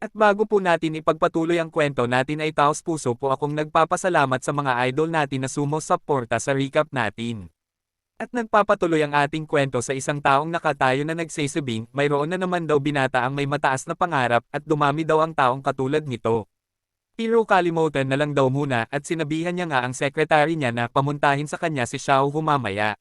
At bago po natin ipagpatuloy ang kwento natin ay taos puso po akong nagpapasalamat sa mga idol natin na sumusuporta sa recap natin. At nagpapatuloy ang ating kwento sa isang taong nakatayo na nagsasabing mayroon na naman daw binata ang may mataas na pangarap at dumami daw ang taong katulad nito. Pero kalimutan na lang daw muna at sinabihan niya nga ang sekretary niya na pamuntahin sa kanya si Xiao humamaya.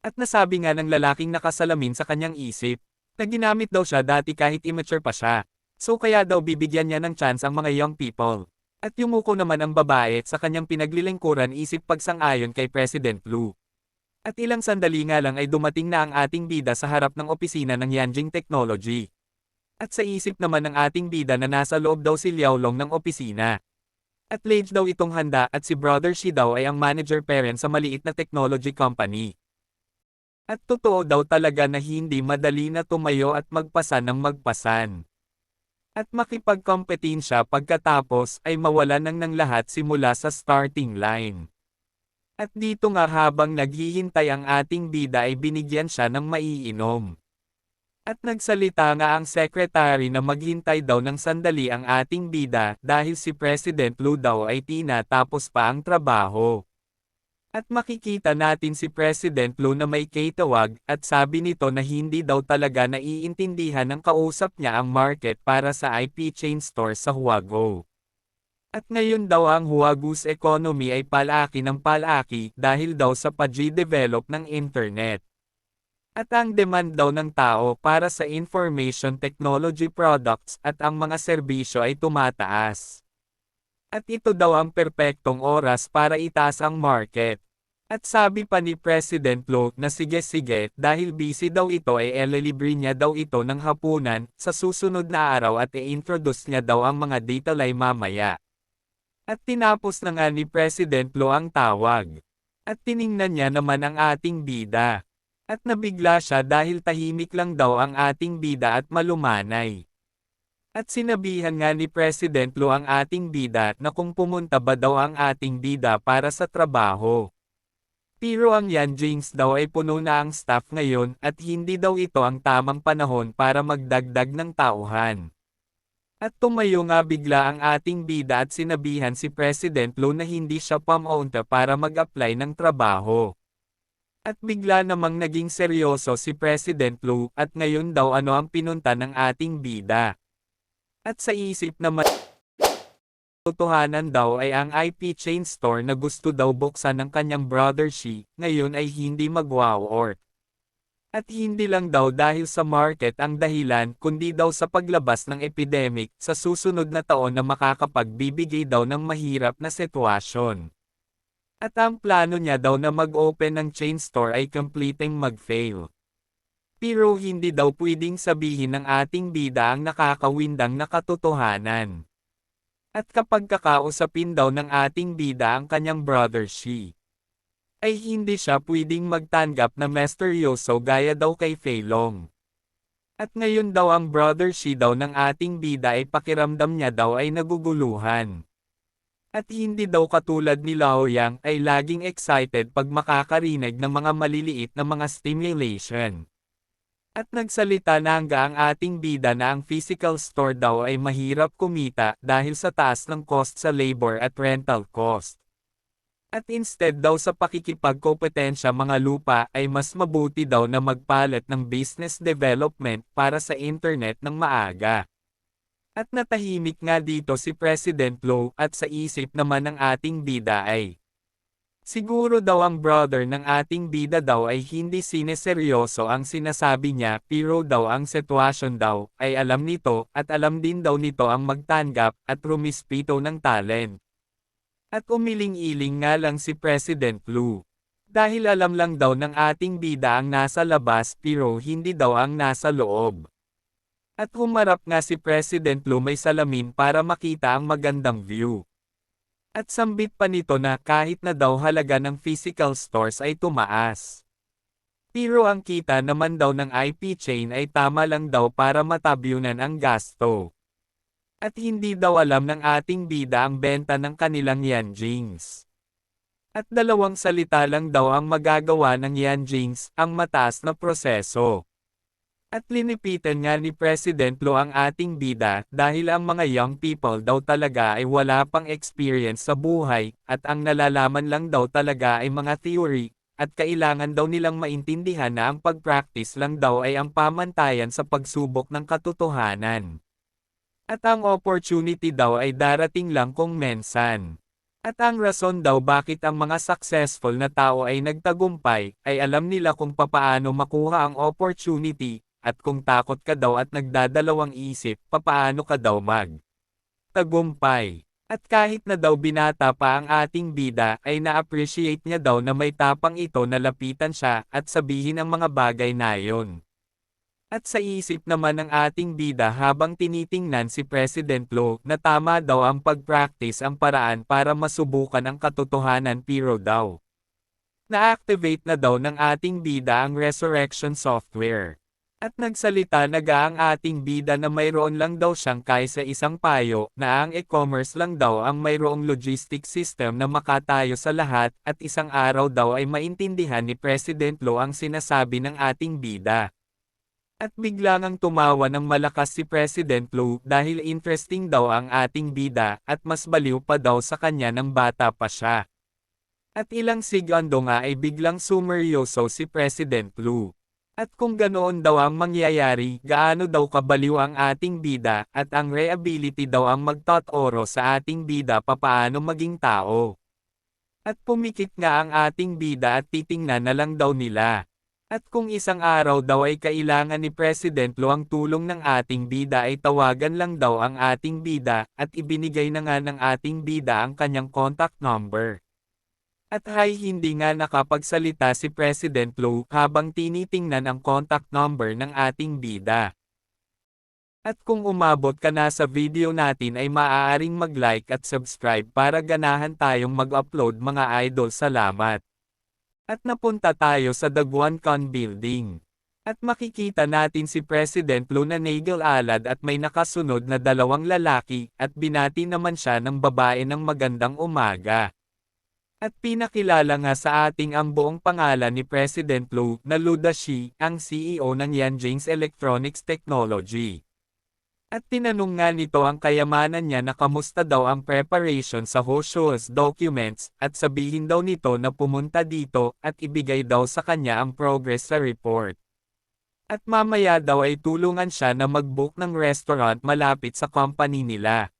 At nasabi nga ng lalaking nakasalamin sa kanyang isip, na ginamit daw siya dati kahit immature pa siya. So kaya daw bibigyan niya ng chance ang mga young people. At yumuko naman ang babae sa kanyang pinaglilingkuran isip pagsang-ayon kay President Lu. At ilang sandali nga lang ay dumating na ang ating bida sa harap ng opisina ng Yanjing Technology. At sa isip naman ng ating bida na nasa loob daw si Liao Long ng opisina. At late daw itong handa at si Brother Shi daw ay ang manager parent sa maliit na technology company. At totoo daw talaga na hindi madali na tumayo at magpasan ng magpasan. At makipagkompetensya pagkatapos ay mawalan ng lahat simula sa starting line. At dito nga habang naghihintay ang ating bida ay binigyan siya ng maiinom. At nagsalita nga ang secretary na maghintay daw ng sandali ang ating bida dahil si President Lu daw ay tinatapos pa ang trabaho. At makikita natin si President Lu na may kitawag at sabi nito na hindi daw talaga naiintindihan ng kausap niya ang market para sa IP chain store sa Huago. At ngayon daw ang Huago's economy ay palaki ng palaki dahil daw sa pag-develop ng internet. At ang demand daw ng tao para sa information technology products at ang mga serbisyo ay tumataas. At ito daw ang perpektong oras para itaas ang market. At sabi pa ni President Lu na sige dahil busy daw ito ay ililibre niya daw ito ng hapunan sa susunod na araw at i-introduce niya daw ang mga detalye mamaya. At tinapos na nga ni President Lu ang tawag. At tiningnan niya naman ang ating bida. At nabigla siya dahil tahimik lang daw ang ating bida at malumanay. At sinabihan nga ni President Lu ang ating bida na kung pumunta ba daw ang ating bida para sa trabaho. Pero ang Yanjings daw ay puno na ang staff ngayon at hindi daw ito ang tamang panahon para magdagdag ng tauhan. At tumayo nga bigla ang ating bida at sinabihan si President Lu na hindi siya pumunta para mag-apply ng trabaho. At bigla namang naging seryoso si President Lu at ngayon daw ano ang pinunta ng ating bida. At sa isip naman, totohanan daw ay ang IP chain store na gusto daw buksan ng kanyang brother Shi, ngayon ay hindi mag-work. At hindi lang daw dahil sa market ang dahilan kundi daw sa paglabas ng epidemic sa susunod na taon na makakapagbibigay daw ng mahirap na sitwasyon. At ang plano niya daw na mag-open ng chain store ay completely mag-fail. Pero hindi daw pwedeng sabihin ng ating bida ang nakakawindang na katotohanan. At kapag kakausapin daw ng ating bida ang kanyang brother Shi, ay hindi siya pwedeng magtanggap na misteryoso gaya daw kay Fei Long. At ngayon daw ang brother Shi daw ng ating bida ay pakiramdam niya daw ay naguguluhan. At hindi daw katulad ni Lao Yang ay laging excited pag makakarinig ng mga maliliit na mga stimulation. At nagsalita na nga ang ating bida na ang physical store daw ay mahirap kumita dahil sa taas ng cost sa labor at rental cost. At instead daw sa pakikipagkompetensya mga lupa ay mas mabuti daw na magpalit ng business development para sa internet ng maaga. At natahimik nga dito si President Lu at sa isip naman ng ating bida ay siguro daw ang brother ng ating bida daw ay hindi sineseryoso ang sinasabi niya pero daw ang sitwasyon daw ay alam nito at alam din daw nito ang magtanggap at rumispito ng talent. At umiling-iling nga lang si President Lu. Dahil alam lang daw ng ating bida ang nasa labas pero hindi daw ang nasa loob. At humarap nga si President Lu may salamin para makita ang magandang view. At sambit pa nito na kahit na daw halaga ng physical stores ay tumaas. Pero ang kita naman daw ng IP chain ay tama lang daw para matabyunan ang gasto. At hindi daw alam ng ating bida ang benta ng kanilang Yanjings. At dalawang salita lang daw ang magagawa ng Yanjings, ang mataas na proseso. At linipitan nga ni President Lo ang ating bida dahil ang mga young people daw talaga ay wala pang experience sa buhay, at ang nalalaman lang daw talaga ay mga theory, at kailangan daw nilang maintindihan na ang pag-practice lang daw ay ang pamantayan sa pagsubok ng katotohanan. At ang opportunity daw ay darating lang kung mensan. At ang rason daw bakit ang mga successful na tao ay nagtagumpay, ay alam nila kung papaano makuha ang opportunity, at kung takot ka daw at nagdadalawang isip, papaano ka daw tagumpay. At kahit na daw binata pa ang ating bida, ay na-appreciate niya daw na may tapang ito na lapitan siya, at sabihin ang mga bagay na yon. At sa isip naman ng ating bida habang tinitingnan si President Lo na tama daw ang pag-practice ang paraan para masubukan ang katotohanan, pero daw na-activate na daw ng ating bida ang resurrection software. At nagsalita ang ating bida na mayroon lang daw siyang kaysa isang payo na ang e-commerce lang daw ang mayroong logistic system na makatayo sa lahat, at isang araw daw ay maintindihan ni President Lo ang sinasabi ng ating bida. At biglang ang tumawa ng malakas si President Lo dahil interesting daw ang ating bida, at mas baliw pa daw sa kanya ng bata pa siya. At ilang segundo nga ay biglang sumeryoso si President Lo. At kung ganoon daw ang mangyayari, gaano daw kabaliw ang ating bida, at ang reability daw ang magtuturo sa ating bida papaano maging tao. At pumikit nga ang ating bida at titingnan na lang daw nila. At kung isang araw daw ay kailangan ni President Lo ang tulong ng ating bida, ay tawagan lang daw ang ating bida, at ibinigay na nga ng ating bida ang kanyang contact number. At hindi nga nakapagsalita si President Lo habang tinitingnan ang contact number ng ating bida. At kung umabot ka na sa video natin ay maaaring mag-like at subscribe para ganahan tayong mag-upload mga idol. Salamat. At napunta tayo sa Daguan Building. At makikita natin si President Lo na nagal-alad at may nakasunod na dalawang lalaki, at binati naman siya ng babae ng magandang umaga. At pinakilala nga sa ating ang buong pangalan ni President Lo na Luda Shi, ang CEO ng Yanjings Electronics Technology. At tinanong nga nito ang kayamanan niya na kamusta daw ang preparation sa Hoshua's documents, at sabihin daw nito na pumunta dito, at ibigay daw sa kanya ang progress sa report. At mamaya daw ay tulungan siya na mag-book ng restaurant malapit sa company nila.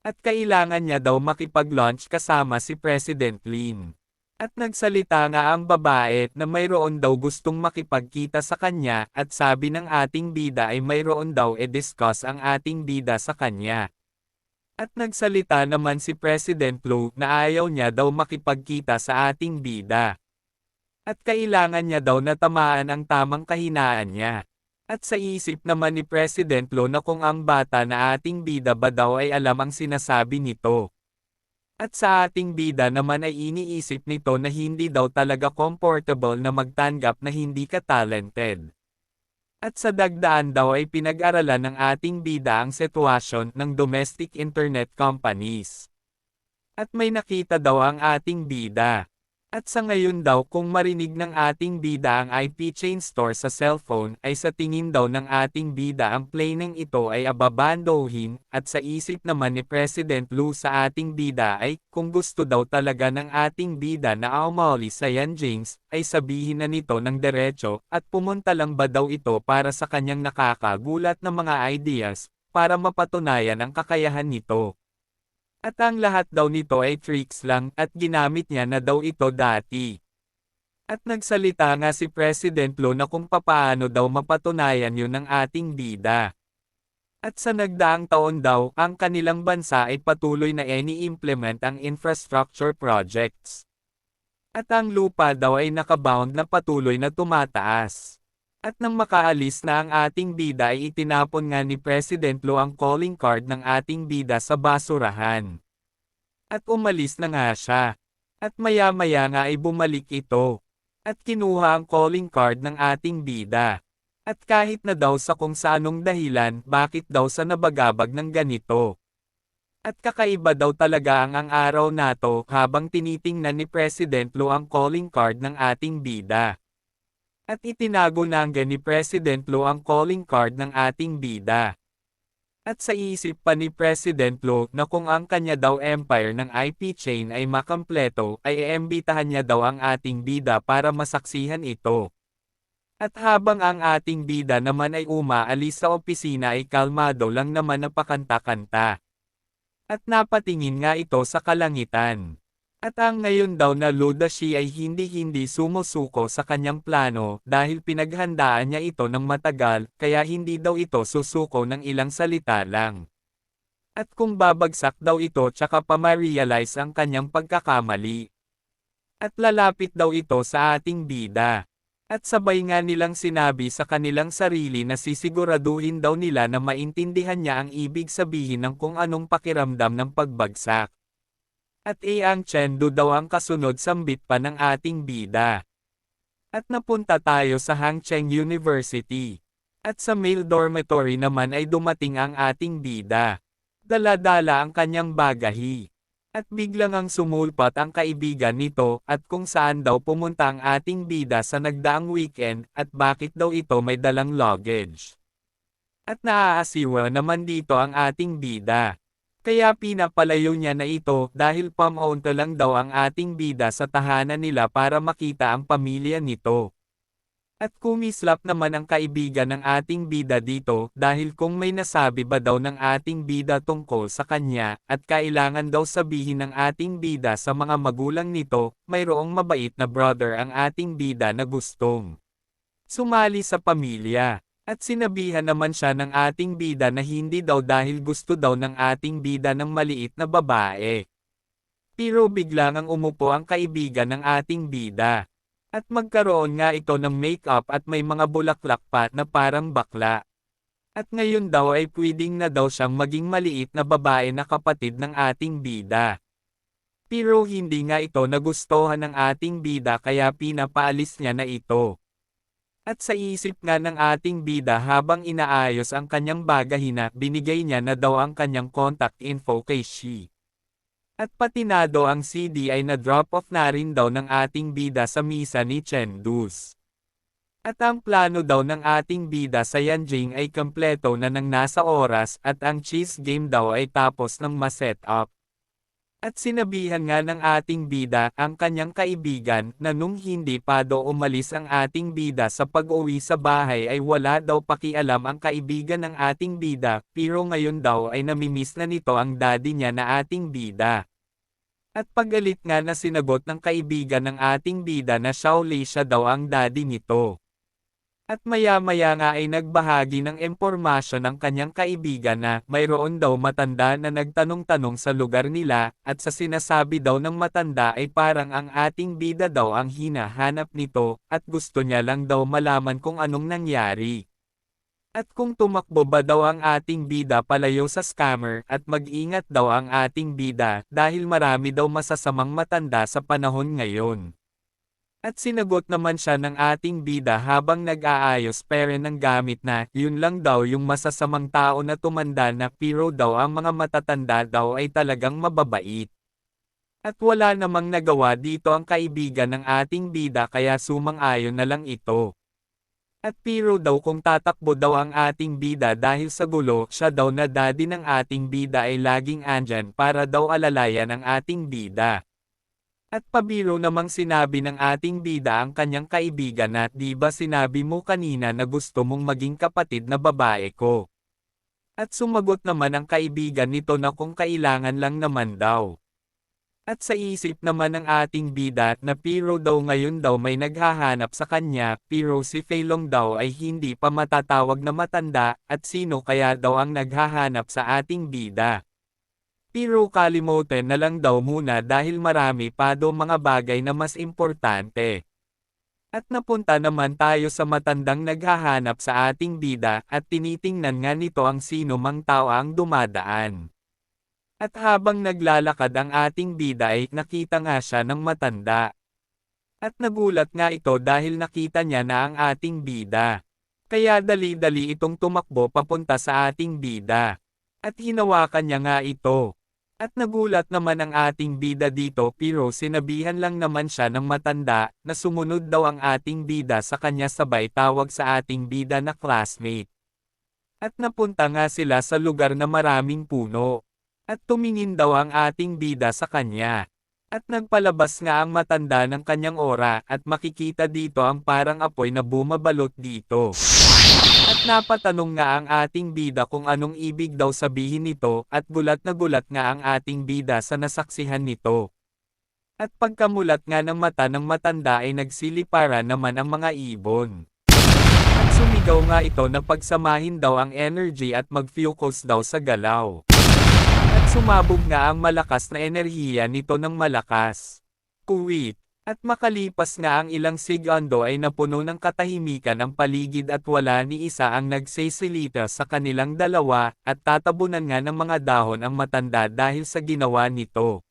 At kailangan niya daw makipag-lunch kasama si President Lin. At nagsalita nga ang babae na mayroon daw gustong makipagkita sa kanya, at sabi ng ating bida ay mayroon daw discuss ang ating bida sa kanya. At nagsalita naman si President Lo na ayaw niya daw makipagkita sa ating bida. At kailangan niya daw na tamaan ang tamang kahinaan niya. At sa isip naman ni President Lo na kung ang bata na ating bida ba daw ay alam ang sinasabi nito. At sa ating bida naman ay iniisip nito na hindi daw talaga comfortable na magtanggap na hindi ka talented. At sa dagdaan daw ay pinag-aralan ng ating bida ang sitwasyon ng domestic internet companies. At may nakita daw ang ating bida. At sa ngayon daw kung marinig ng ating bida ang IP chain store sa cellphone, ay sa tingin daw ng ating bida ang planning ito ay ababandohin, at sa isip naman ni President Lo sa ating bida ay, kung gusto daw talaga ng ating bida na umali sa Yanjings, ay sabihin na nito ng diretso, at pumunta lang ba daw ito para sa kanyang nakakagulat na mga ideas, para mapatunayan ang kakayahan nito. At ang lahat daw nito ay tricks lang, at ginamit niya na daw ito dati. At nagsalita nga si President Lo na kung papaano daw mapatunayan yun ng ating bida. At sa nagdaang taon daw, ang kanilang bansa ay patuloy na ini-implement ang infrastructure projects. At ang lupa daw ay nakabound na patuloy na tumataas. At nang makaalis na ang ating bida ay itinapon nga ni President Lo ang calling card ng ating bida sa basurahan. At umalis na nga siya. At maya-maya nga ay bumalik ito. At kinuha ang calling card ng ating bida. At kahit na daw sa kung saanong dahilan, bakit daw sa nabagabag ng ganito. At kakaiba daw talaga ang araw na to habang tinitingnan ni President Lo ang calling card ng ating bida. At itinago na ni President Lo ang calling card ng ating bida. At sa isip pa ni President Lo na kung ang kanya daw empire ng IP chain ay makampleto ay iimbitahan niya daw ang ating bida para masaksihan ito. At habang ang ating bida naman ay umaalis sa opisina ay kalmado lang naman na pakanta-kanta. At napatingin nga ito sa kalangitan. At ang ngayon daw na Ludashi ay hindi sumusuko sa kanyang plano dahil pinaghandaan niya ito ng matagal kaya hindi daw ito susuko ng ilang salita lang. At kung babagsak daw ito tsaka pa ma-realize ang kanyang pagkakamali. At lalapit daw ito sa ating bida. At sabay nga nilang sinabi sa kanilang sarili na sisiguraduhin daw nila na maintindihan niya ang ibig sabihin ng kung anong pakiramdam ng pagbagsak. At ang Chengdu daw ang kasunod sambit pa ng ating bida. At napunta tayo sa Hangcheng University. At sa male dormitory naman ay dumating ang ating bida. Dala-dala ang kanyang bagahe. At biglang ang sumulpat ang kaibigan nito at kung saan daw pumunta ang ating bida sa nagdaang weekend at bakit daw ito may dalang luggage. At naaasiwa naman dito ang ating bida. Kaya pinapalayo niya na ito dahil pamaunta lang daw ang ating bida sa tahanan nila para makita ang pamilya nito. At kumislap naman ang kaibigan ng ating bida dito dahil kung may nasabi ba daw ng ating bida tungkol sa kanya at kailangan daw sabihin ng ating bida sa mga magulang nito, mayroong mabait na brother ang ating bida na gustong sumali sa pamilya. At sinabihan naman siya ng ating bida na hindi daw dahil gusto daw ng ating bida ng maliit na babae. Pero biglang ang umupo ang kaibigan ng ating bida. At magkaroon nga ito ng makeup at may mga bulaklak pa na parang bakla. At ngayon daw ay pwedeng na daw siyang maging maliit na babae na kapatid ng ating bida. Pero hindi nga ito nagustuhan ng ating bida kaya pinapaalis niya na ito. At sa isip nga ng ating bida habang inaayos ang kanyang bagahe na binigay niya na daw ang kanyang contact info kay Shi. At patinado ang CD ay na-drop off na rin daw ng ating bida sa misa ni Chengdus. At ang plano daw ng ating bida sa Yanjing ay kompleto na ng nasa oras at ang chess game daw ay tapos ng ma-set up. At sinabihan nga ng ating bida ang kanyang kaibigan na nung hindi pa daw umalis ang ating bida sa pag-uwi sa bahay ay wala daw pakialam ang kaibigan ng ating bida pero ngayon daw ay namimiss na nito ang daddy niya na ating bida. At pagalit nga na sinagot ng kaibigan ng ating bida na Shaolei siya daw ang daddy nito. At maya-maya nga ay nagbahagi ng impormasyon ng kanyang kaibigan na mayroon daw matanda na nagtanong-tanong sa lugar nila at sa sinasabi daw ng matanda ay parang ang ating bida daw ang hinahanap nito at gusto niya lang daw malaman kung anong nangyari. At kung tumakbo ba daw ang ating bida palayo sa scammer at mag-ingat daw ang ating bida dahil marami daw masasamang matanda sa panahon ngayon. At sinagot naman siya ng ating bida habang nag-aayos pere ng gamit na yun lang daw yung masasamang tao na tumanda na pero daw ang mga matatanda daw ay talagang mababait. At wala namang nagawa dito ang kaibigan ng ating bida kaya sumang-ayon na lang ito. At pero daw kung tatakbo daw ang ating bida dahil sa gulo siya daw na daddy ng ating bida ay laging andyan para daw alalayan ang ating bida. At pabiro namang sinabi ng ating bida ang kanyang kaibigan na di ba sinabi mo kanina na gusto mong maging kapatid na babae ko. At sumagot naman ang kaibigan nito na kung kailangan lang naman daw. At sa isip naman ng ating bida na pero daw ngayon daw may naghahanap sa kanya pero si Feilong daw ay hindi pa matatawag na matanda at sino kaya daw ang naghahanap sa ating bida. Pero kalimutan na lang daw muna dahil marami pa daw mga bagay na mas importante. At napunta naman tayo sa matandang naghahanap sa ating bida at tinitingnan nga nito ang sino mang tao ang dumadaan. At habang naglalakad ang ating bida ay nakita nga siya ng matanda. At nagulat nga ito dahil nakita niya na ang ating bida. Kaya dali-dali itong tumakbo papunta sa ating bida. At hinawakan niya nga ito. At nagulat naman ang ating bida dito pero sinabihan lang naman siya ng matanda na sumunod daw ang ating bida sa kanya sabay tawag sa ating bida na classmate. At napunta nga sila sa lugar na maraming puno. At tumingin daw ang ating bida sa kanya. At nagpalabas nga ang matanda ng kanyang aura at makikita dito ang parang apoy na bumabalot dito. At napatanong nga ang ating bida kung anong ibig daw sabihin nito at gulat na gulat nga ang ating bida sa nasaksihan nito. At pagkamulat nga ng mata ng matanda ay nagsilipara naman ang mga ibon. At sumigaw nga ito na pagsamahin daw ang energy at mag-focus daw sa galaw. At sumabog nga ang malakas na enerhiya nito ng malakas. Kuwit. At makalipas nga ang ilang segundo ay napuno ng katahimikan ang paligid at wala ni isa ang nagsesilita sa kanilang dalawa, at tatabunan nga ng mga dahon ang matanda dahil sa ginawa nito.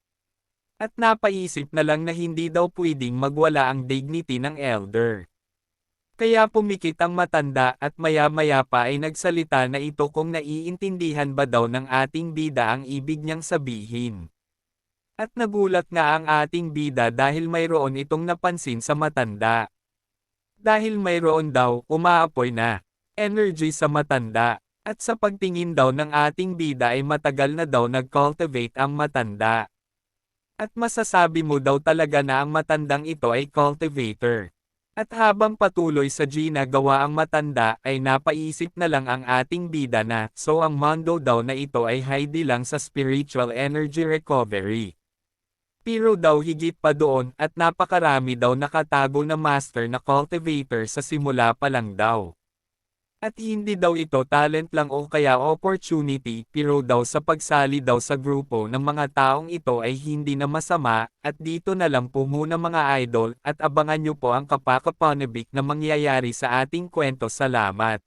At napaisip na lang na hindi daw pwedeng magwala ang dignity ng elder. Kaya pumikit ang matanda at maya-maya pa ay nagsalita na ito kung naiintindihan ba daw ng ating bida ang ibig niyang sabihin. At nagulat nga ang ating bida dahil mayroon itong napansin sa matanda. Dahil mayroon daw, umaapoy na energy sa matanda. At sa pagtingin daw ng ating bida ay matagal na daw nag-cultivate ang matanda. At masasabi mo daw talaga na ang matandang ito ay cultivator. At habang patuloy sa ginagawa ang matanda ay napaisip na lang ang ating bida na so ang mundo daw na ito ay hindi lang sa spiritual energy recovery. Pero daw higit pa doon at napakarami daw nakatago na master na cultivator sa simula pa lang daw. At hindi daw ito talent lang o kaya opportunity pero daw sa pagsali daw sa grupo ng mga taong ito ay hindi na masama at dito na lang po muna mga idol at abangan nyo po ang kapakapanabik na mangyayari sa ating kwento. Salamat.